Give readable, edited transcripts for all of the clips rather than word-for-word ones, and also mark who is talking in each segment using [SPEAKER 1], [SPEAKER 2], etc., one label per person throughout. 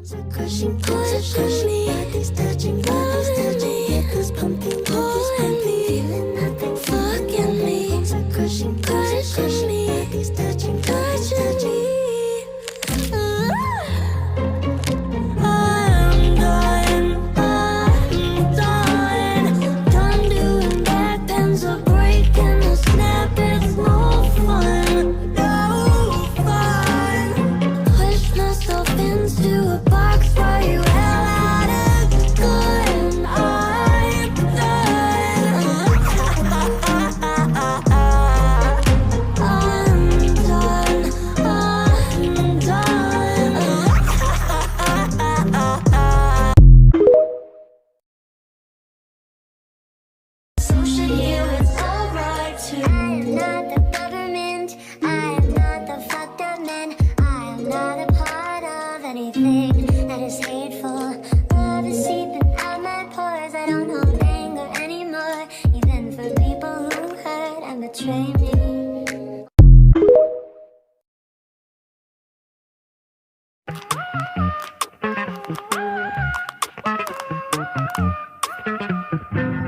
[SPEAKER 1] Pushing me, body's touching me, it's pumping, feeling nothing, fucking me, pushing me, body's touching me. I'm done doing back bends or breaking a snap. It's no fun, no fun. Push myself into a box for you, hell out of good. I'm done. So should you, it's alright too. I am not the government, I am not the fucked up man. I am not a part of anything that is hateful. Love is seeping out my pores. I don't hold anger anymore, even for people who hurt and betray me.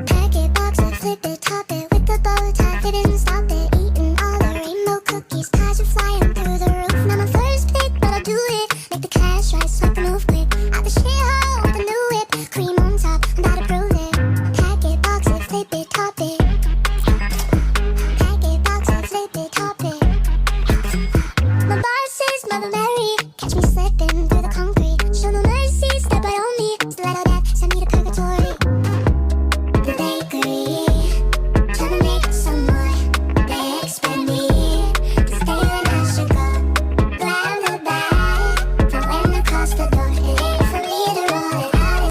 [SPEAKER 1] Pack it, box it, flip it, top it with the bow tie, didn't stop it. Eating all the rainbow cookies, ties are flying through the roof. Not my first pick, but I'll do it. Make the cash rise, like the move quick. Out the shithole with the new whip, cream on top, I'm about to prove it. Pack it, box it, flip it, top it. Pack it, box it, flip it, top it. My boss says, Mother Mary, catch me slipping through the concrete. Show no mercy, step right on me. Stiletto death, send me to purgatory. The bakery, trying to make some more. They expect me to stay when I should go. Grab the bag, from when across the door. It ain't for me to roll it out.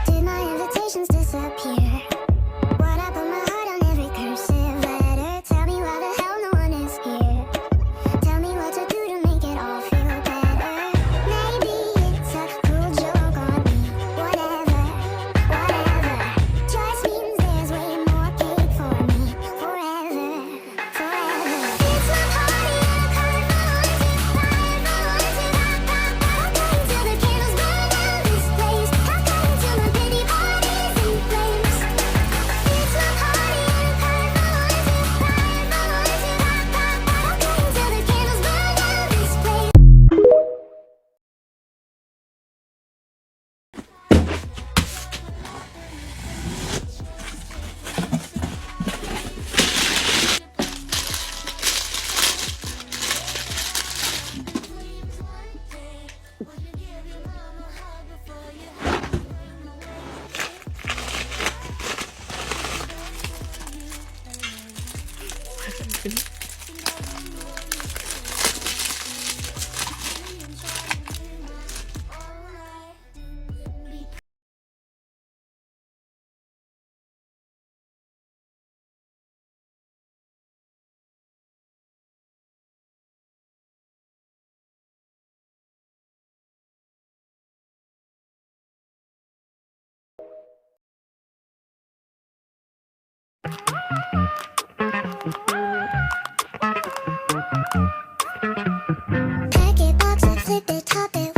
[SPEAKER 1] Did my invitations disappear? What I put my heart on every cursive letter. Tell me why the hell no one is here. Tell me what to do to make it all feel better. Maybe it's a cruel joke on me. Whatever, whatever. Just means there's way more paid for me. Forever, forever. It's my party and I come till the candles burn out this place. I come to my pretty parties in flames. It's my party and I come till the candles burn out this place. Pack it, box it, flip it, top it